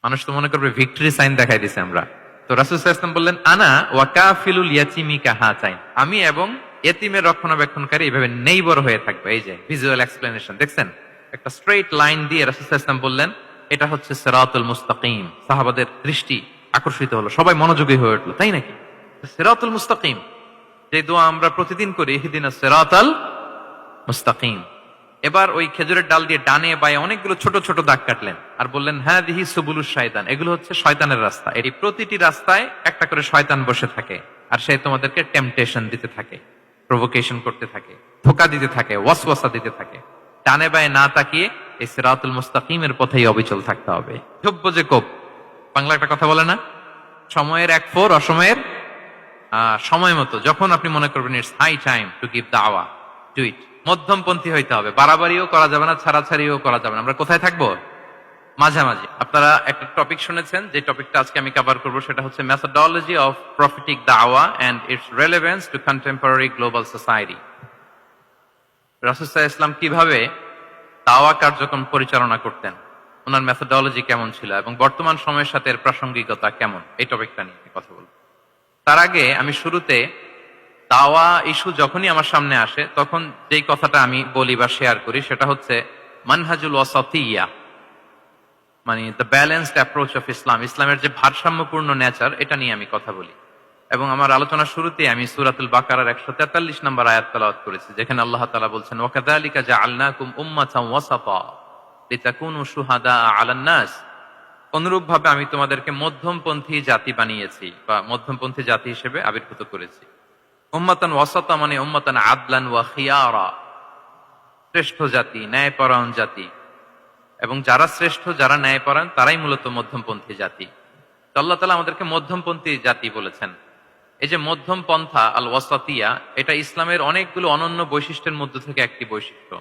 মানুষ তো মনে করবে ভিক্টরি সাইন দেখাই দিছে আমরা। তো রাসূল সাল্লাল্লাহু আলাইহি ওয়াসাল্লাম বললেন, আনা ওয়া কাফিলুল ইয়াতিমি কাহাতাইন, আমি এবং এতিমের রক্ষণাবেক্ষণকারী এইভাবে নেইবার হয়ে থাকবে। এই যে ভিজুয়াল এক্সপ্লেনেশন দেখছেন, একটা স্ট্রেইট লাইন দিয়ে রাসূল সাল্লাল্লাহু আলাইহি ওয়াসাল্লাম বললেন এটা হচ্ছে সিরাতুল মুস্তাকিম। সাহাবাদের দৃষ্টি আকর্ষিত হলো, সবাই মনোযোগী হয়ে উঠলো, তাই নাকি? সিরাতুল মুস্তাকিম, যে দোয়া আমরা প্রতিদিন করি, ইহদিনাস সিরাতাল মুস্তাকিম। এবার ওই খেজুরের ডাল দিয়ে ডানে বায়ে অনেকগুলো ছোট ছোট দাগ কাটলেন আর বললেন, হ্যাঁ দিহি সুবুলুশ শায়তান, এগুলো হচ্ছে শয়তানের রাস্তা। এই প্রতিটি রাস্তায় একটা করে শয়তান বসে থাকে আর সে তোমাদেরকে টেম্পটেশন দিতে থাকে, প্রভোকেশন করতে থাকে, ধোঁকা দিতে থাকে, ওয়াসওয়াসা দিতে থাকে। ডানে বায়ে না তাকিয়ে এই সিরাতুল মুস্তাকিমের পথেই অবিচল থাকতে হবে। যোগ্য যে কোপ, বাংলা একটা কথা বলে না, সময়ের এক ফোর, অসময়ের সময় মতো। যখন আপনি মনে করবেন it's high time to give দাওয়া, ডু ইট। মধ্যমপন্থী হইতে হবে, বাড়াবাড়িও করা যাবে না, ছাড়াছাড়িও করা যাবে না। আমরা কোথায় থাকবো? মাঝামাঝি। আপনারা একটা টপিক শুনেছেন, যে টপিকটা আজকে আমি কভার করব সেটা হচ্ছে মেথোডোলজি অফ প্রফিটিক দাওয়া and its relevance to contemporary global society. রাসূল সাল্লাল্লাহু আলাইহি ওয়াসাল্লাম কিভাবে দাওয়া কার্যক্রম পরিচালনা করতেন, ওনার মেথোডোলজি কেমন ছিল এবং বর্তমান সময়ের সাথে এর প্রাসঙ্গিকতা কেমন, এই টপিকটা নিয়ে আমি কথা বলবো। তার আগে আমি শুরুতে দাওয়া ইস্যু যখনই আমার সামনে আসে তখন যেই কথাটা আমি বলি বা শেয়ার করি সেটা হচ্ছে মানহাজুল ওয়াসাতিয়া, মানে the balanced approach of Islam, ইসলামের যে ভারসাম্যপূর্ণ নেচার, এটা নিয়ে আমি কথা বলি। এবং আমার আলোচনার শুরুতে আমি সূরাতুল বাকারার 143 নম্বর আয়াত তেলাওয়াত করেছি, যেখানে আল্লাহ তাআলা বলছেন, ওয়াকাযালিকা জাআলনাকুম উম্মাতান ওয়াসাতা লিতাকুনু শুহাদা আলান নাস, অনুরূপভাবে আমি তোমাদেরকে মধ্যমপন্থী জাতি বানিয়েছি বা মধ্যমপন্থী জাতি হিসেবে আবির্ভূত করেছি। উম্মাতান ওয়াসাতা মানে উম্মাতান আদলান ওয়া খিয়ারা, শ্রেষ্ঠ জাতি, ন্যায়পরায়ণ জাতি। এবং যারা শ্রেষ্ঠ, যারা ন্যায়পরায়ণ, তারাই মূলত মধ্যমপন্থী জাতি। তো আল্লাহ তাআলা আমাদেরকে মধ্যমপন্থী জাতি বলেছেন। এই যে মধ্যম পন্থা আল ওয়াসাতিয়া, এটা ইসলামের অনেকগুলো অনন্য বৈশিষ্ট্যের মধ্যে থেকে একটি বৈশিষ্ট্য।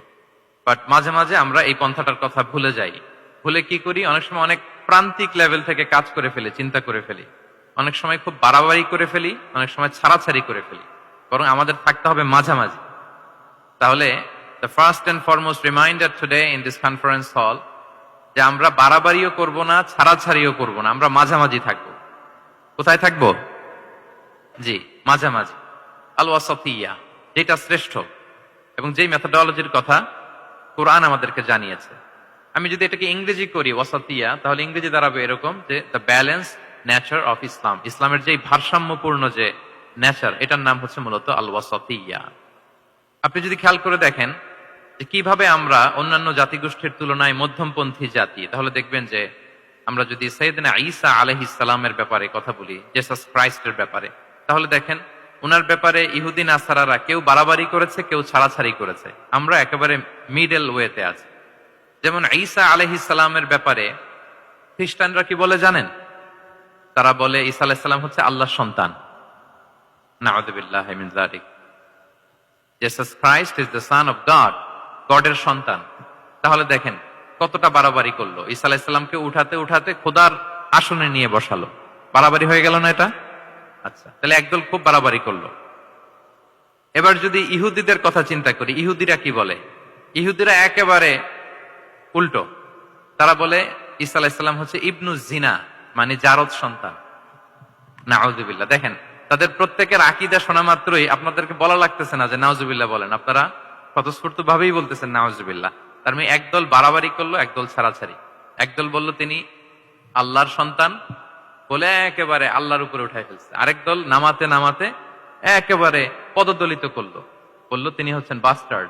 বাট মাঝে মাঝে আমরা এই পন্থাটার কথা ভুলে যাই। ভুলে কি করি? অনেক সময় অনেক প্রান্তিক লেভেল থেকে কাজ করে ফেলি, চিন্তা করে ফেলি। অনেক সময় খুব বাড়াবাড়ি করে ফেলি, অনেক সময় ছাড়াছাড়ি করে ফেলি। বরং আমাদের থাকতে হবে মাঝামাঝি। তাহলে the first and foremost reminder today in this conference hall, যে আমরা বাড়াবাড়িও করব না, ছাড়াছাড়িও করব না, আমরা মাঝামাঝি থাকবো। কোথায় থাকবো? জি, মাঝামাঝি। আল ওয়াসাতিয়া, যেটা শ্রেষ্ঠ এবং যেই মেথোডোলজির কথা কোরআন আমাদেরকে জানিয়েছে। আমি যদি এটাকে ইংরেজি করি ওয়াসাতিয়া, তাহলে ইংরেজি দাঁড়াবে এরকম যে the balance nature of Islam, ইসলামের যেই ভারসাম্যপূর্ণ যে নেচার, এটার নাম হচ্ছে মূলত আল ওয়াসাতিয়া। আপনি যদি খেয়াল করে দেখেন যে কিভাবে আমরা অন্যান্য জাতিগোষ্ঠীর তুলনায় মধ্যমপন্থী জাতি, তাহলে দেখবেন যে আমরা যদি সাইয়েদনা ঈসা আলাইহিস সালামের ব্যাপারে কথা বলি, জেসাস ক্রাইস্টের ব্যাপারে, তাহলে দেখেন ওনার ব্যাপারে ইহুদি নাসারারা কেউ বাড়াবাড়ি করেছে, কেউ ছাড়াছাড়ি করেছে। আমরা একেবারে মিডল ওয়েতে আছি। যেমন ঈসা আলাইহিস সালামের ব্যাপারে খ্রিস্টানরা কি বলে জানেন? তারা বলে ঈসা আলাইহিস সালাম হচ্ছে আল্লাহর সন্তান। নাউযুবিল্লাহি মিন যালিক। Jesus Christ is the son of God, গডের সন্তান। তাহলে দেখেন কতটা বাড়াবাড়ি করলো, ঈসা আলাইহিস সালামকে উঠাতে উঠাতে খোদার আসনে নিয়ে বসালো। বাড়াবাড়ি হয়ে গেল না এটা? আচ্ছা, তাহলে একদল খুব বাড়াবাড়ি করলো। এবার যদি ইহুদিদের কথা চিন্তা করি, ইহুদিরা কি বলে? ইহুদিরা একেবারে উল্টো। তারা বলে ঈসা আলাইহিস সালাম হচ্ছে ইবনু জিনা, মানে জারদ সন্তান। নাউযুবিল্লাহ। দেখেন তাদের প্রত্যেকের আকীদা শোনা মাত্রই আপনাদেরকে বলা লাগতেছে না যে নাউযুবিল্লাহ বলেন, আপনারা স্বতঃস্ফূর্ত ভাবেই বলতেছেন নাউযুবিল্লাহ। তার মানে একদল বাড়াবাড়ি করলো, একদল ছাড়াছাড়ি। একদল বলল তিনি আল্লাহর সন্তান বলে একেবারে আল্লাহর উপরে উঠাই ফেলছে। আরেক দল নামাতে নামাতে একেবারে পদদলিত করলো, বললো তিনি হচ্ছেন বাস্টার্ড,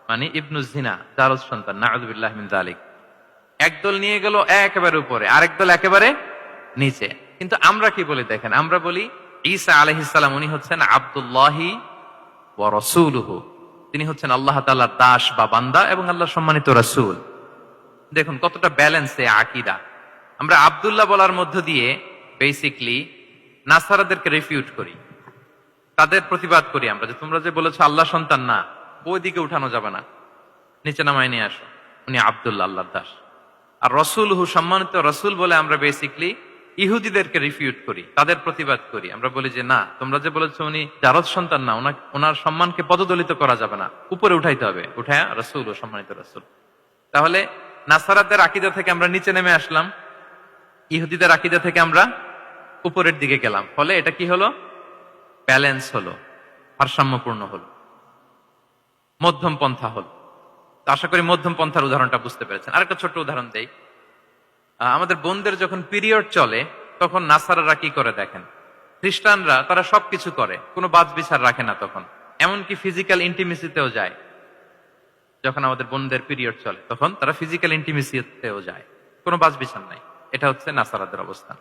মানে ইবনু জিনা, জারদ সন্তান। নাউযুবিল্লাহ মিন যালিক। একদল নিয়ে গেল একেবারে উপরে, আরেক দল একেবারে নিচে। কিন্তু আমরা কি বলি দেখেন, আমরা বলি ঈসা আলাইহিস সালাম উনি হচ্ছেন আব্দুল্লাহি ওয়া রাসূলুহু, তিনি হচ্ছেন আল্লাহ তাআলার দাস বা বান্দা এবং আল্লাহর সম্মানিত রাসূল। দেখুন কতটা ব্যালেন্স এই আকীদা। আমরা আব্দুল্লাহ বলার মধ্য দিয়ে বেসিক্যালি নাসারাদেরকে রিফিউট করি, তাদের প্রতিবাদ করি আমরা যে তোমরা যে বলেছো আল্লাহ সন্তান না, ওইদিকে উঠানো যাবে না, নিচে নামায় নিয়ে আসো, উনি আব্দুল্লাহ, আল্লাহর দাস। আর রাসূলুহু, সম্মানিত রাসূল বলে আমরা বেসিক্যালি ইহুদিদেরকে রিফিউট করি, তাদের প্রতিবাদ করি। আমরা বলি যে না, তোমরা যে বলেছো উনি জারদ সন্তান না, ওনার সম্মানকে পদদলিত করা যাবে না, উপরে উঠাইতে হবে, উঠায়া রাসূল ও সম্মানিত রাসূল। তাহলে নাসারাদের আকীদা থেকে আমরা নিচে নেমে আসলাম, ইহুদিদের আকীদা থেকে আমরা উপরের দিকে গেলাম, ফলে এটা কি হলো? ব্যালেন্স হলো, ভারসাম্যপূর্ণ হলো, মধ্যম পন্থা হলো। তো আশা করি মধ্যম পন্থার উদাহরণটা বুঝতে পেরেছেন। আরেকটা ছোট্ট উদাহরণ দেই। আমাদের বোনদের যখন পিরিয়ড চলে তখন নাসারারা কি করে দেখেন, খ্রিস্টানরা তারা সবকিছু করে, কোনো বাজ বিচার রাখে না তখন, এমনকি ফিজিক্যাল ইন্টিমেসিতেও যায়। যখন আমাদের বোনদের পিরিয়ড চলে তখন তারা ফিজিক্যাল ইন্টিমেসিতেও যায়, কোনো বাজ বিচার নাই। এটা হচ্ছে নাসারাদের অবস্থান।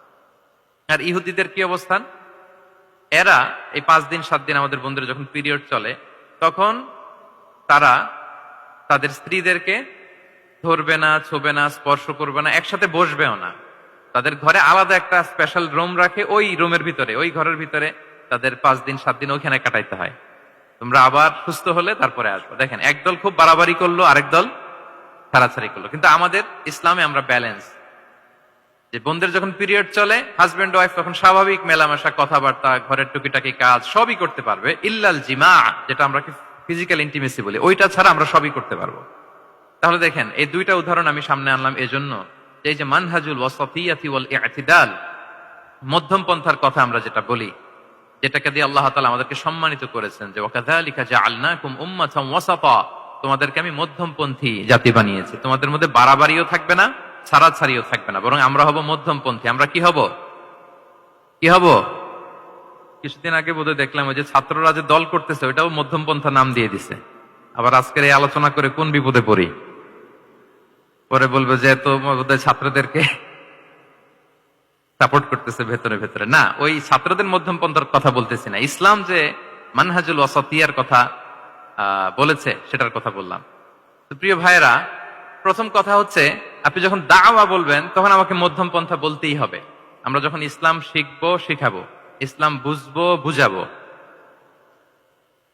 আর ইহুদিদের কি অবস্থান? এরা এই 5 দিন 7 দিন আমাদের বোনদের যখন পিরিয়ড চলে তখন তারা তাদের স্ত্রীদেরকে ধরবে না, ছোবে না, স্পর্শ করবে না, একসাথে বসবেও না। তাদের ঘরে আলাদা একটা স্পেশাল রুম রাখে, ওই রুমের ভিতরে, ওই ঘরের ভিতরে তাদের 5 দিন 7 দিন ওইখানে কাটাইতে হয়। তোমরা আবার সুস্থ হলে তারপরে আসবো। দেখেন, একদল খুব বাড়াবাড়ি করলো, আরেক দল ছাড়াছাড়ি করলো। কিন্তু আমাদের ইসলামে আমরা ব্যালেন্স, যে বোনদের যখন পিরিয়ড চলে হাজবেন্ড ওয়াইফ তখন স্বাভাবিক মেলামেশা, কথাবার্তা, ঘরের টুকিটাকি কাজ সবই করতে পারবে, ইল্লাল জিমা, যেটা আমরা ফিজিক্যাল ইন্টিমেসি বলি, ওইটা ছাড়া আমরা সবই করতে পারবো। তাহলে দেখেন, এই দুইটা উদাহরণ আমি সামনে আনলাম এজন্য, এই যে মানহাজুল ওয়াসাতিয়াতি ওয়াল ইতিদাল, মধ্যম পন্থার কথা আমরা যেটা বলি, যেটাকে দিয়ে আল্লাহ তাআলা আমাদেরকে সম্মানিত করেছেন, যে ওয়াকাযালিকা জাআলনাকুম উম্মাতান ওয়াসাতা, তোমাদেরকে আমি মধ্যমপন্থী জাতি বানিয়েছি, তোমাদের মধ্যে বাড়াবাড়িও থাকবে না, ছাড়াছাড়িও থাকবে না, বরং আমরা হব মধ্যমপন্থী। আমরা কি হব? কি হব? কিছুদিন আগে বোধহয় দেখলাম ওই যে ছাত্ররা যে দল করতেছে ওইটাও মধ্যমপন্থা নাম দিয়ে দিছে। আবার আজকের এই আলোচনা করে কোন বিপদে পড়ি, পরে বলবে যে তো বোধহয় ছাত্রদেরকে সাপোর্ট করতেছে ভেতরে ভেতরে। না, ওই ছাত্রদের মধ্যম পন্থার কথা বলতেছি না, ইসলাম যে মানহাজুল ওয়াসাতিয়ার কথা বলেছে সেটার কথা বললাম। তো প্রিয় ভাইয়েরা, প্রথম কথা হচ্ছে, আপনি যখন দাওয়া বলবেন তখন আমাকে মধ্যম পন্থা বলতেই হবে। আমরা যখন ইসলাম শিখবো, শিখাবো, ইসলাম বুঝবো, বুঝাবো,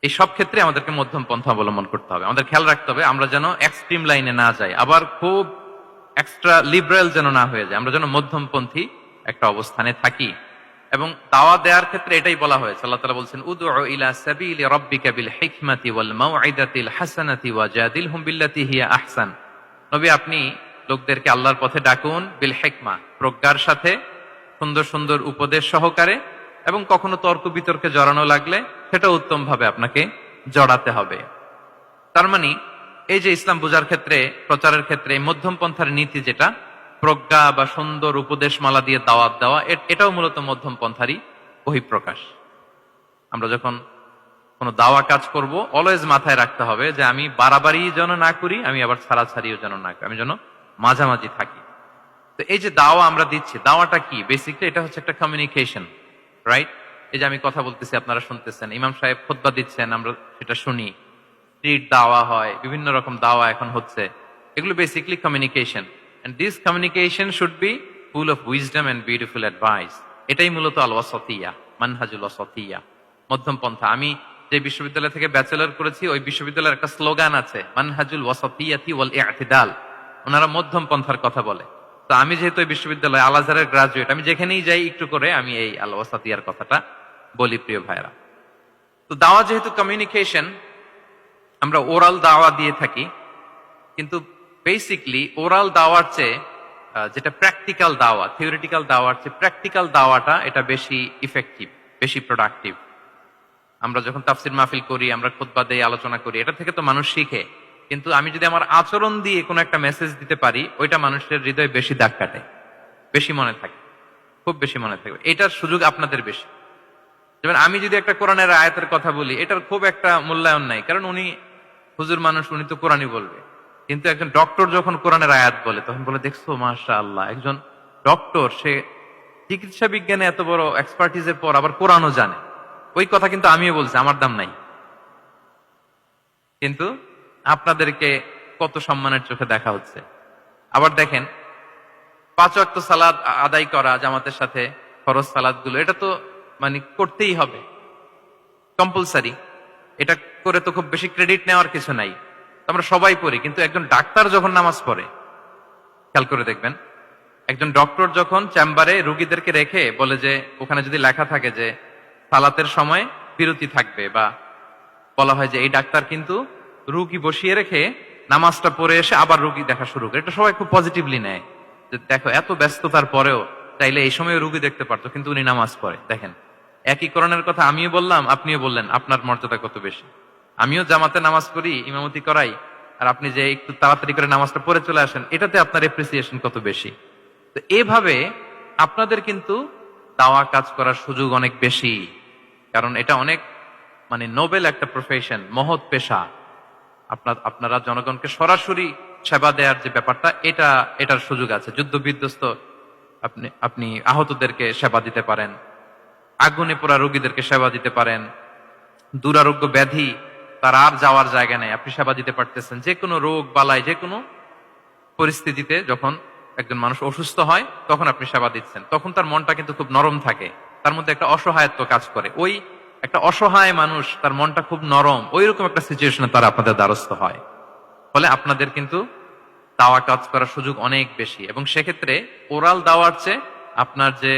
এই সব ক্ষেত্রে আমাদেরকে মধ্যম পন্থা অবলম্বন করতে হবে। আমাদের খেয়াল রাখতে হবে আমরা যেন এক্সট্রিম লাইনে না যাই, আবার খুব এক্সট্রা লিবারেল যেন না হয়ে যায়, আমরা যেন মধ্যমপন্থী একটা অবস্থানে থাকি। এবং দাওয়া দেওয়ার ক্ষেত্রে এটাই বলা হয়েছে, আল্লাহ তাআলা বলছেন, উদউ ইলা সাবিলি রাব্বিকা বিল হিকমাতি ওয়াল মাউইদাতিল হাসানাতি ওয়াজাদিলহুম বিল্লাতি হিয়া আহসান। নবী, আপনি লোকদেরকে আল্লাহর পথে ডাকুন, বিল হিকমা, প্রজ্ঞার সাথে, সুন্দর সুন্দর উপদেশ সহকারে, এবং কখনো তর্ক বিতর্কে জড়ানো লাগলে সেটা উত্তম ভাবে আপনাকে জড়াতে হবে। তার মানে এই যে ইসলাম বোঝার ক্ষেত্রে, প্রচারের ক্ষেত্রে মধ্যম পন্থার নীতি, যেটা প্রজ্ঞা বা সুন্দর উপদেশ মালা দিয়ে দাওয়াত দেওয়া, এটাও মূলত মধ্যম পন্থারই বহিঃপ্রকাশ। আমরা যখন কোনো দাওয়া কাজ করব, অলওয়েজ মাথায় রাখতে হবে যে আমি বাড়াবাড়ি যেন না করি, আমি আবার ছাড়াছাড়িও যেন না করি, আমি যেন মাঝামাঝি থাকি। তো এই যে দাওয়া আমরা দিচ্ছি, দাওয়াটা কি? বেসিকলি এটা হচ্ছে একটা কমিউনিকেশন, রাইট? এই যে আমি কথা বলতেছি, আপনারা শুনতেছেন, ইমাম সাহেব খুতবা দিচ্ছেন, আমরা সেটা শুনি, স্ট্রিট দাওয়া হয়, বিভিন্ন রকম দাওয়া এখন হচ্ছে, এগুলো basically communication. And this communication should be full of wisdom and beautiful advice. এটাই মূলত আল ওয়াসাতিয়া, মানহাজুল ওয়াসাতিয়া, মধ্যম পন্থা। আমি যে বিশ্ববিদ্যালয় থেকে ব্যাচেলর করেছি, ওই বিশ্ববিদ্যালয়ের একটা স্লোগান আছে, মানহাজুল ওয়াসাতিয়াতি ওয়াল ইতিদাল। ওনারা মধ্যম পন্থার কথা বলে। তো আমি যেহেতু এই বিশ্ববিদ্যালয় আল আজহারের গ্রাজুয়েট, আমি যেখানেই যাই একটু করে আমি এই আল ওয়াসাতিয়ার কথাটা বলি, প্রিয় ভাইরা। তো দাওয়া যেহেতু কমিউনিকেশন, আমরা ওরাল দাওয়া দিয়ে থাকি, কিন্তু বেসিকলি ওরাল দাওয়ার চেয়ে যেটা প্র্যাকটিক্যাল দাওয়া, থিওরিটিক্যাল দাওয়ার চেয়ে প্র্যাকটিক্যাল দাওয়াটা এটা বেশি ইফেক্টিভ, বেশি প্রোডাক্টিভ। আমরা যখন তাফসির মাহফিল করি, আমরা খুতবা দেই, আলোচনা করি, এটা থেকে তো মানুষ শিখে। কিন্তু আমি যদি আমার আচরণ দিয়ে কোনো একটা মেসেজ দিতে পারি, ওইটা মানুষের হৃদয়ে বেশি দাগ কাটে, বেশি মনে থাকে, খুব বেশি মনে থাকবে। এটার সুযোগ আপনাদের বেশি। যেমন আমি যদি একটা কোরআনের আয়াতের কথা বলি, এটার খুব একটা মূল্যায়ন নাই, কারণ উনি হুজুর মানুষ, উনি তো কোরআনই বলবে। কিন্তু একজন ডক্টর যখন কোরআনের আয়াত বলে, তখন বলে, দেখছো মাশাআল্লাহ, একজন ডক্টর, সে চিকিৎসা বিজ্ঞানে এত বড় এক্সপার্টিজের পর আবার কোরআনও জানে। ওই কথা কিন্তু আমিও বলছি, আমার দাম নাই। কিন্তু আপনাদেরকে কত সম্মানের চোখে দেখা হচ্ছে। আবার দেখেন, 5 ওয়াক্ত সালাত আদায় করা জামাতের সাথে, ফরজ সালাত গুলো, এটা তো মানে করতেই হবে, কম্পালসারি। এটা করে তো খুব বেশি ক্রেডিট নেওয়ার কিছু নাই, আমরা সবাই পড়ি। কিন্তু একজন ডাক্তার যখন নামাজ পড়ে, খেয়াল করে দেখবেন, একজন ডক্টর যখন চেম্বারে রুগীদেরকে রেখে বলে যে, ওখানে যদি লেখা থাকে যে সালাতের সময় বিরতি থাকবে, বা বলা হয় যে এই ডাক্তার কিন্তু রুগী বসিয়ে রেখে নামাজটা পড়ে এসে আবার রুগী দেখা শুরু করে, এটা সবাই খুব পজিটিভলি নেয়, যে দেখো এত ব্যস্ততার পরেও চাইলে এই সময় রুগী দেখতে পারতো, কিন্তু উনি নামাজ পড়ে। দেখেন, একই করণের কথা আমিও বললাম, আপনিও বললেন, আপনার মর্যাদা কত বেশি। আমিও জামাতে নামাজ পড়ি, ইমামতি করাই, আর আপনি যে একটু তাড়াতাড়ি করে নামাজটা পড়ে চলে আসেন, এটাতে আপনার এপ্রিসিয়েশন কত বেশি। তো এভাবে আপনাদের কিন্তু দাওয়া কাজ করার সুযোগ অনেক বেশি, কারণ এটা অনেক নোবেল একটা প্রফেশন, মহৎ পেশা। আপনারা জনগণকে সরাসরি সেবা দেওয়ার যে ব্যাপারটা, এটার সুযোগ আছে। যুদ্ধ বিধ্বস্ত আপনি আহতদেরকে সেবা দিতে পারেন, আগুনে পোড়া রোগীদেরকে সেবা দিতে পারেন, দুরারোগ্য ব্যাধি, তার আর যাওয়ার জায়গা নেই, আপনি সেবা দিতে পারতেছেন। যে কোনো রোগ বালাই, যে কোনো পরিস্থিতিতে যখন একজন মানুষ অসুস্থ হয়, তখন আপনি সেবা দিচ্ছেন, তখন তার মনটা কিন্তু খুব নরম থাকে, তার মধ্যে একটা অসহায়ত্ব কাজ করে। ওই একটা অসহায় মানুষ, তার মনটা খুব নরম, ওই রকম একটা সিচুয়েশনে তারা আপনাদের দ্বারস্থ হয়। ফলে আপনাদের কিন্তু দাওয়া কাজ করার সুযোগ অনেক বেশি, এবং সেক্ষেত্রে ওরাল দাওয়ার চেয়ে আপনার যে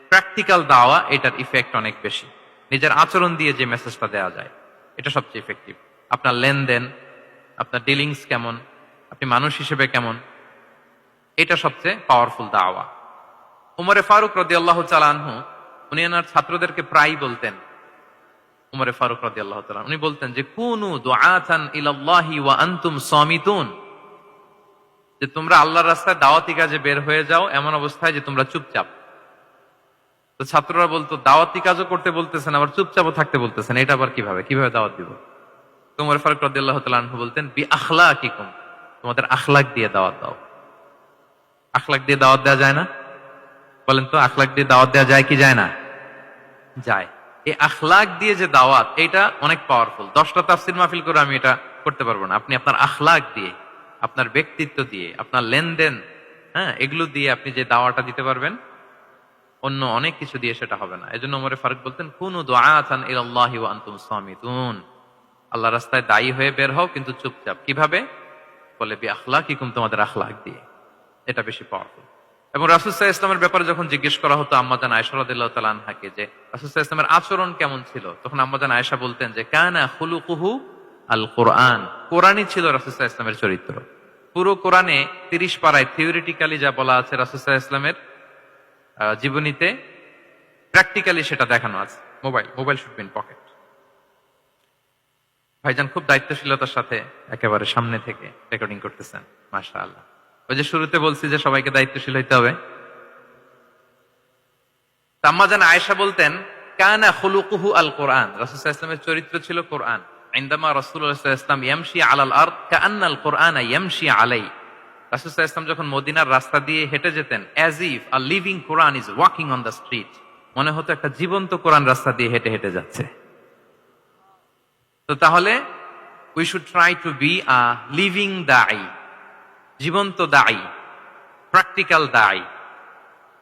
প্র্যাকটিক্যাল দাওয়া, এটার ইফেক্ট অনেক বেশি। নিজের আচরণ দিয়ে যে মেসেজটা দেওয়া যায়, এটা সবচেয়ে ইফেক্টিভ। আপনার লেনদেন, আপনার ডিলিংস কেমন, আপনি মানুষ হিসেবে কেমন, এটা সবচেয়ে পাওয়ারফুল দাওয়া। উমরে ফারুক রাদিয়াল্লাহু তাআলা আনহু, উনি ওনার ছাত্রদেরকে প্রায় বলতেন, উমরে ফারুক রাদিয়াল্লাহু তাআলা, উনি বলতেন যে কুনু দুআতান ইলাল্লাহি ওয়া আনতুম সামিতুন, যে তোমরা আল্লাহর রাস্তায় দাওয়াতি কাজে বের হয়ে যাও এমন অবস্থায় যে তোমরা চুপচাপ। তো ছাত্ররা বলতো, দাওয়াতি কাজও করতে বলতেছেন, আবার চুপচাপও থাকতে বলতেছেন, এটা আবার কিভাবে দাওয়াত দিব? তো উমর ফারুক রাদিয়াল্লাহু তাআলা আনহু বলতেন, বি আখলাকিকুম, তোমাদের আখলাক দিয়ে দাওয়াত দাও। আখলাক দিয়ে দাওয়াত দেওয়া যায় না? বলেন তো, আখলাক দিয়ে দাওয়াত দেওয়া যায় কি যায় না? যায়। এই আখলাক দিয়ে যে দাওয়াত, এটা অনেক পাওয়ারফুল। 10টা তাফসীর মাহফিল করে আমি এটা করতে পারবো না। আপনি আপনার আখলাক দিয়ে, আপনার ব্যক্তিত্ব দিয়ে, আপনার লেনদেন, এগুলো দিয়ে আপনি যে দাওয়াটা দিতে পারবেন, অন্য অনেক কিছু দিয়ে সেটা হবে না। এজন্য ওমর ফারুক বলতেন, কুনু দুআতান ইলাল্লাহি ওয়া আনতুম সামিতুন, আল্লাহর রাস্তায় দায়ী হয়ে বের হও, কিন্তু চুপচাপ। কিভাবে? বলে বি আখলাকিকুম, তোমাদের আখলাক দিয়ে। এটা বেশি পাওয়ারফুল। এবং রাসূল সাল্লাল্লাহু আলাইহি ওয়াসাল্লামের ব্যাপারে যখন জিজ্ঞেস করা হতো আম্মা জান আয়েশা রাদিয়াল্লাহু তাআলা আনহাকে, যে রাসূল সাল্লাল্লাহু আলাইহি ওয়াসাল্লামের আচরণ কেমন ছিল, তখন আম্মা জান আয়েশা বলতেন যে কানা খুলুকুহু আল কোরআন, কোরআনই ছিল রাসূল সাল্লাল্লাহু আলাইহি ওয়াসাল্লামের চরিত্র। পুরো কোরআনে 30 পারায় থিওরিটিক্যালি যা বলা আছে রাসূল সাল্লাল্লাহু আলাইহি ওয়াসাল্লামের জীবনীতে, প্র্যাকটিক্যালি সেটা দেখানো আছে। Mobile should be in pocket. ভাইজান খুব দায়িত্বশীলতার সাথে একেবারে সামনে থেকে রেকর্ডিং করতেছেন, মাশাআল্লাহ। ওই যে শুরুতে বলছি যে সবাইকে দায়িত্বশীল হইতে হবে। আম্মা জান আয়েশা বলতেন, কানা খুলুকুহু আল কোরআন, রাসূল সাল্লাল্লাহু আলাইহি ওয়াসাল্লামের চরিত্র ছিল কোরআন। ইনদামা রাসূলুল্লাহ সাল্লাল্লাহু আলাইহি ওয়াসাল্লাম ইয়ামশি আলাল আরদ কাআন্নাল কোরআনা ইয়ামশি আলাই, রাসূল সাল্লাল্লাহু আলাইহি ওয়াসাল্লাম যখন মদিনার রাস্তা দিয়ে হেঁটে যেতেন, as if a living Quran is walking on the street, মনে হতো একটা জীবন্ত কোরআন রাস্তা দিয়ে হেঁটে হেঁটে যাচ্ছে। তো তাহলে we should try to be a living দাঈ, জীবন্ত দাঈ, প্র্যাকটিক্যাল দাঈ।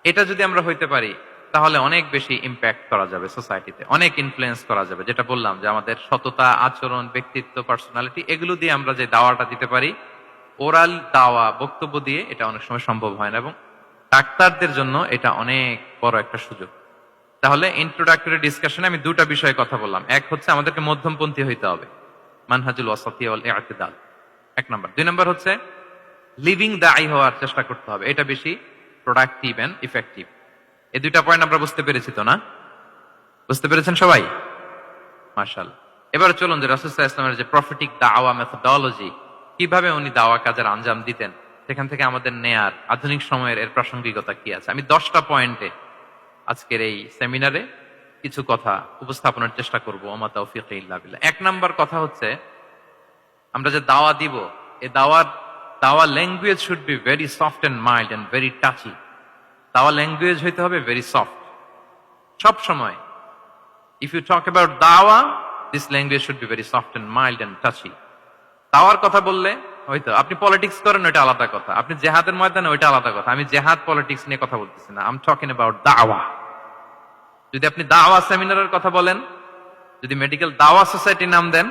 এটা যদি আমরা হইতে পারি, তাহলে অনেক বেশি ইম্প্যাক্ট করা যাবে সোসাইটিতে, অনেক ইনফ্লুয়েন্স করা যাবে। যেটা বললাম যে আমাদের সততা, আচরণ, ব্যক্তিত্ব, পার্সোনালিটি, এগুলো দিয়ে আমরা যে দাওয়াটা দিতে পারি, ওরাল দাওয়া, বক্তব্য দিয়ে এটা অনেক সময় সম্ভব হয় না। এবং ডাক্তারদের জন্য এটা অনেক বড় একটা সুযোগ। তাহলে ইন্ট্রোডাক্টরি ডিসকাশনে আমি দুটা বিষয়ে কথা বললাম। এক হচ্ছে আমাদেরকে মধ্যমপন্থী হইতে হবে, মানহাজুল ওয়াসাতিয়া ওয়াল ইআতিদাল, 1 নাম্বার। 2 নাম্বার হচ্ছে লিভিং দাঈ হওয়ার চেষ্টা করতে হবে, এটা বেশি প্রোডাক্টিভ এন্ড ইফেক্টিভ। এই দুইটা পয়েন্ট আমরা বুঝতে পেরেছি তো না? বুঝতে পেরেছেন সবাই? মাশাআল্লাহ। এবার চলুন যে রাসূল সাল্লাল্লাহু আলাইহি ওয়াসাল্লামের যে প্রফেটিক দাওয়া মেথোডোলজি, কিভাবে উনি দাওয়া কাজের আঞ্জাম দিতেন, সেখান থেকে আমাদের নেয়ার আধুনিক সময়ের এর প্রাসঙ্গিকতা কি আছে, আমি 10টা পয়েন্টে আজকের এই সেমিনারে কিছু কথা উপস্থাপনের চেষ্টা করবো। ওমা তাওফীকি ইল্লা বিল্লাহ। 1 নাম্বার কথা হচ্ছে, আমরা যে দাওয়া দিব, এই দাওয়া language should be very soft and mild and very touchy. দাওয়া ল্যাঙ্গুয়েজ হইতে হবে ভেরি সফট। সব সময় ইফ ইউ টক অ্যাবাউট দাওয়া, this language should be very soft and mild and touchy. দাওয়ার কথা বললে হয়তো আপনি পলিটিক্স করেন, ওইটা আলাদা কথা। আপনি জেহাদের ময়দানে, ওইটা আলাদা কথা। আমি জেহাদ পলিটিক্স নিয়ে কথা বলতেছি না, আই এম টকিং অ্যাবাউট দাওয়া। যদি আপনি দাওয়া সেমিনারের কথা বলেন, যদি মেডিকেল দাওয়া সোসাইটি নাম দেন,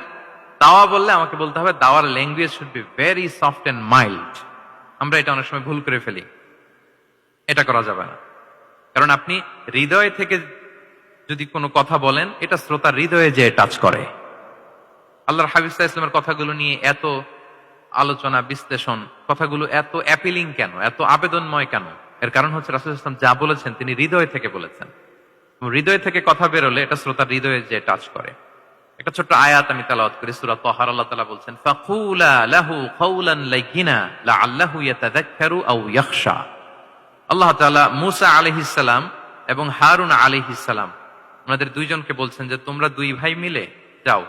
দাওয়া বললে আমাকে বলতে হবে দাওয়ার language should be very soft and mild. আমরা এটা অনেক সময় ভুল করে ফেলি, এটা করা যাবে না। কারণ আপনি হৃদয় থেকে যদি কোনো কথা বলেন, এটা শ্রোতার হৃদয়ে যে টাচ করে। আল্লাহর হাবিব সাল্লাল্লাহু আলাইহি ওয়াসাল্লামের কথাগুলো নিয়ে এত আলোচনা, বিশ্লেষণ, কথাগুলো এত অ্যাপিলিং কেন, এত আবেদনময় কেন? এর কারণ হচ্ছে রাসূল সাল্লাল্লাহু আলাইহি ওয়াসাল্লাম যা বলেছেন তিনি হৃদয় থেকে বলেছেন। হৃদয় থেকে কথা বেরোলে এটা শ্রোতার হৃদয়ে যে টাচ করে। একটা ছোট্ট আয়াত আমি তেলাওয়াত করি, সূরা তাহার। আল্লাহ তাআলা বলছেন, ফাকুলা লাহু কাওলান লাইয়িনা লাআল্লাহু ইয়াতাযাক্কারু আও ইয়াখশা। আল্লাহ তাআলা মূসা আলাইহিস সালাম এবং হারুন আলাইহিস সালাম ওনাদের দুইজনকে বলছেন যে তোমরা দুই ভাই মিলে যাও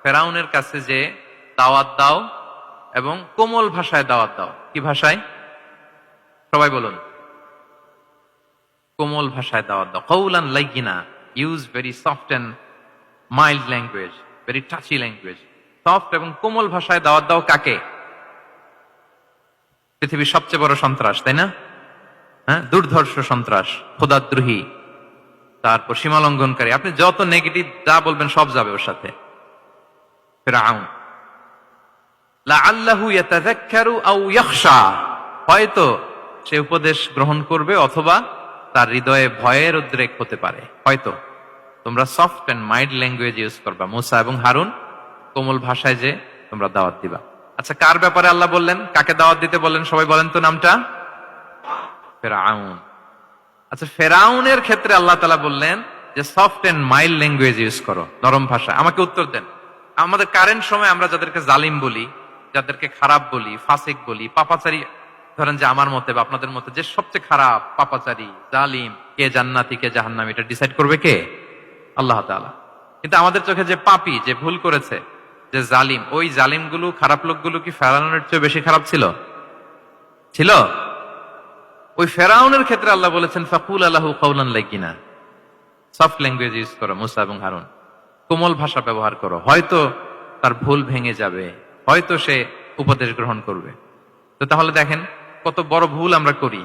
ফেরাউনের কাছে যে দাওয়াত দাও এবং কোমল ভাষায় দাওয়াত দাও। কি ভাষায়? সবাই বলুন। কোমল ভাষায় দাওয়াত দাও। কাওলান লাইয়িনা, use very soft and mild language, very touchy language. Soft এবং কোমল ভাষায় দাওয়াত দাও কাকে? পৃথিবীর সবচেয়ে বড় সন্ত্রাস, তাই না? হ্যাঁ, দুর্ধর্ষ সন্ত্রাস, খোদাদ্রোহী, তারপর সীমালঙ্ঘনকারী। আপনি যত নেগেটিভ যা বলবেন সব যাবে ওর সাথে। ফিরআউন লাআল্লাহু ইয়াতাযাক্কারু আও ইয়াখশা, হয়তো সে উপদেশ গ্রহণ করবে অথবা তার হৃদয়ে ভয়ের উদ্রেক হতে পারে। হয়তো তোমরা soft and mild language use করবা, মূসা এবং হারুন কোমল ভাষায় যে তোমরা দাওয়াত দিবা। আচ্ছা, কার ব্যাপারে আল্লাহ বললেন? কাকে দাওয়াত দিতে বললেন? সবাই বলেন তো নামটা। ফেরাউন। আচ্ছা, ফেরাউনের ক্ষেত্রে আল্লাহ তাআলা বললেন যে soft and mild language use করো, নরম ভাষা। আমাকে উত্তর দেন, আমাদের কারেন্ট সময় আমরা যাদেরকে জালিম বলি, যাদেরকে খারাপ বলি, ফাসিক বলি, পাপাচারী, ধরেন যে আমার মতে বা আপনাদের মতে যে সবচেয়ে খারাপ, পাপাচারী, জালিম, কে জান্নাতি কে জাহান্নামী, এটা ডিসাইড করবে কে? আল্লাহ তাআলা। কিন্তু আমাদের চোখে যে পাপী, যে ভুল করেছে, যে জালিম, ওই জালিমগুলো, খারাপ লোকগুলো কি ফেরাউনের চেয়ে বেশি খারাপ ছিল? ছিল? ওই ফেরাউনের ক্ষেত্রে আল্লাহ বলেছেন ফাকুল লাহু কাওলান লাইয়িনা, সফট ল্যাঙ্গুয়েজ ইউজ করো মূসা এবং হারুন, কোমল ভাষা ব্যবহার করো। হয়তো তার ভুল ভেঙে যাবে, হয়তো সে উপদেশ গ্রহণ করবে। তো তাহলে দেখেন কত বড় ভুল আমরা করি।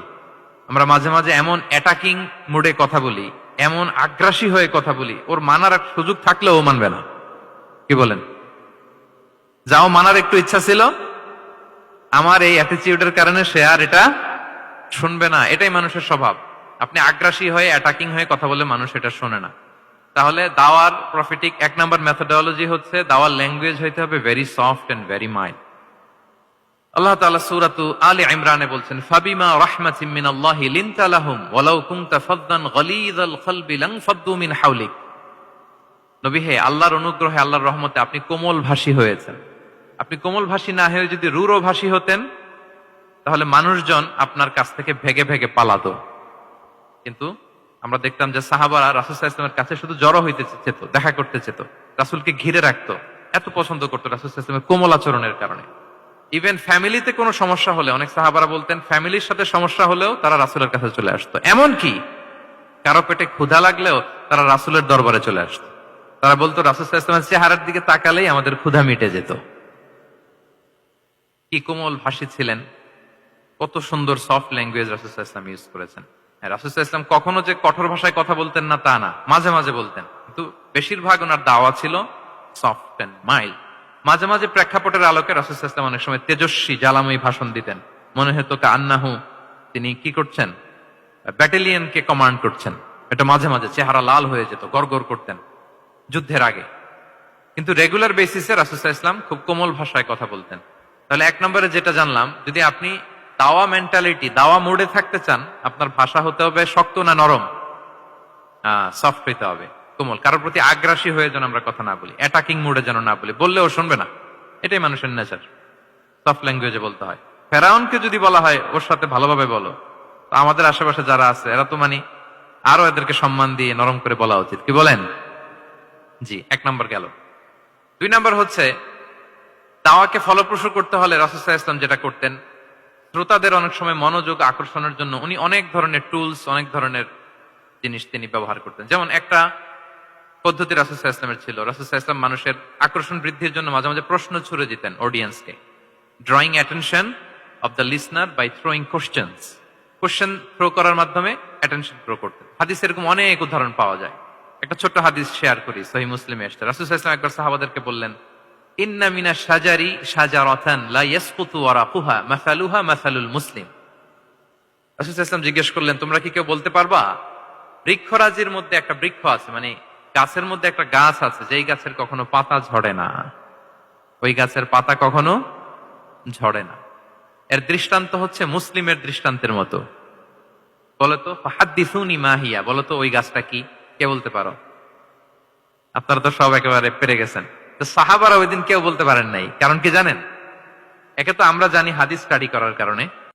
আমরা মাঝে মাঝে এমন অ্যাটাকিং মুডে কথা বলি, এমন আগ্রাসী হয়ে কথা বলি, ওর মানার এক সুযোগ থাকলেও ও মানবে না। কি বলেন? যাও মানার একটু ইচ্ছা ছিল, আমার এই অ্যাটিটিউডের কারণে সে আর এটা শুনবে না। এটাই মানুষের স্বভাব। আপনি আগ্রাসী হয়ে অ্যাটাকিং হয়ে কথা বলে মানুষ এটা শোনে না। তাহলে দাওয়ার প্রফিটিক 1 নাম্বার মেথোডোলজি হচ্ছে দাওয়ার ল্যাঙ্গুয়েজ হইতে হবে very soft and very mild. আল্লাহ তাআলা সূরাতু আলে ইমরানে বলছেন, ফাবিমা রাহমাতিম মিনাল্লাহি লিনতা লাহুম ওয়ালাউ কুনতা ফাদদান গালিযাল কলবি লানফাদ্দু মিন হাওলিক। নবী হে, আল্লাহর অনুগ্রহে, আল্লাহর রহমতে আপনি কোমল ভাষী হয়েছেন। আপনি কোমল ভাষী না হয়ে যদি রূঢ় ভাষী হতেন তাহলে মানুষজন আপনার কাছ থেকে ভেগে ভেগে পালাতো। কিন্তু আমরা দেখতাম যে সাহাবারা রাসূল সাল্লাল্লাহু আলাইহি ওয়াসাল্লামের কাছে শুধু জড়ো হইতে চেত, দেখা করতে চেত, রাসূলকে ঘিরে রাখতো, এত পছন্দ করতো রাসূল সাল্লাল্লাহু আলাইহি ওয়াসাল্লামের কোমল আচরণের কারণে। ইভেন ফ্যামিলিতে কোনো সমস্যা হলে, অনেক সাহাবারা বলতেন ফ্যামিলির সাথে সমস্যা হলেও তারা রাসূলের কাছে চলে আসতো। এমন কি কারো পেটে ক্ষুধা লাগলেও তারা রাসূলের দরবারে চলে আসতো। তারা বলতো রাসূল সাল্লাল্লাহু আলাইহি ওয়াসাল্লামের চেহারার দিকে তাকালেই আমাদের ক্ষুধা মিটে যেত। কি কোমল ভাষী ছিলেন, কত সুন্দর সফট ল্যাঙ্গুয়েজ রাসূল সাল্লাল্লাহু আলাইহি ওয়াসাল্লাম ইউজ করেছেন। হ্যাঁ, রাসূল সাল্লাল্লাহু আলাইহি ওয়াসাল্লাম কখনো যে কঠোর ভাষায় কথা বলতেন না তা না, মাঝে মাঝে বলতেন, কিন্তু বেশিরভাগ ওনার দাওয়া ছিল সফট এন্ড মাইল্ড। মাঝে মাঝে প্রেক্ষাপটের আলোকে রাসূল সাল্লাল্লাহু আলাইহি ওয়াসাল্লাম অনেক সময় তেজস্বী জ্বালাময়ী ভাষণ দিতেন। মনে হতো কান্নাহু তিনি কি করছেন, ব্যাটালিয়নকে কমান্ড করছেন। এটা মাঝে মাঝে চেহারা লাল হয়ে যেত, গড়গড় করতেন যুদ্ধের আগে। কিন্তু রেগুলার বেসিসে রাসূল সাল্লাল্লাহু আলাইহি ওয়াসাল্লাম খুব কোমল ভাষায় কথা বলতেন। তাহলে 1 নম্বরে যেটা জানলাম, যদি আপনি দাওয়া মেন্টালিটি, দাওয়া মুডে থাকতে চান, আপনার ভাষা হতে হবে শক্ত না নরম? সফট হইতে হবে, কোমল। কারোর প্রতি আগ্রাসী হয়ে যেন আমরা কথা না বলি, অ্যাটাকিং মুডে যেন না বলি, বললেও শুনবে না। এটাই মানুষের নেচার, সফট ল্যাঙ্গুয়েজে বলতে হয়। ফেরাউনকে যদি বলা হয় ওর সাথে ভালোভাবে বলো, তো আমাদের আশেপাশে যারা আছে এরা তো আরো এদেরকে সম্মান দিয়ে নরম করে বলা উচিত। কি বলেন? জি, 1 নম্বর গেল। 2 নম্বর হচ্ছে দাওয়াকে ফলপ্রসূ করতে হলে রাসূল সাল্লাল্লাহু আলাইহি ওয়াসাল্লাম যেটা করতেন, শ্রোতাদের অনেক সময় মনোযোগ আকর্ষণের জন্য উনি অনেক ধরনের টুলস, অনেক ধরনের জিনিস তিনি ব্যবহার করতেন। যেমন একটা পদ্ধতি রাসূল সাল্লাল্লাহু আলাইহি ওয়াসাল্লামের ছিল, রাসূল সাল্লাল্লাহু আলাইহি ওয়াসাল্লাম মানুষের আকর্ষণ বৃদ্ধির জন্য মাঝে মাঝে প্রশ্ন ছুড়ে দিতেন অডিয়েন্সকে। Drawing attention of the listener by throwing questions. Question throw করার মাধ্যমে অ্যাটেনশন থ্রো করতেন। হাদিসে এরকম অনেক উদাহরণ পাওয়া যায়। একটা ছোট্ট হাদিস শেয়ার করি, সহিহ মুসলিমে এসেছে। রাসূল সাল্লাল্লাহু আলাইহি ওয়াসাল্লাম একবার সাহাবাদেরকে বললেন, ইন্না মিনা শাজারি শাজারাতান লা ইয়াসকুতু ওয়ারাকুহা মাসালুহা মাসালুল মুসলিম। রাসূল সাল্লাল্লাহু আলাইহি ওয়াসাল্লাম জিজ্ঞেস করলেন, তোমরা কি কেউ বলতে পারবা বৃক্ষরাজির মধ্যে একটা বৃক্ষ আছে, গাছের মধ্যে একটা গাছ আছে যেই গাছের কখনো পাতা ঝরে না, ওই গাছের পাতা কখনো ঝরে না। এর দৃষ্টান্ত হচ্ছে মুসলিমের দৃষ্টান্তের মতো। বলতো ফাহাদ্দিসুনি মা হিয়া, বলতো ওই গাছটা কি, কে বলতে পারো? আপনারা তো সব একেবারে পেরে গেছেন। তো সাহাবারা ওই দিন কেউ বলতে পারেন নাই, কারণ কি জানেন? একে তো আমরা জানি হাদিস স্টাডি করার কারণে,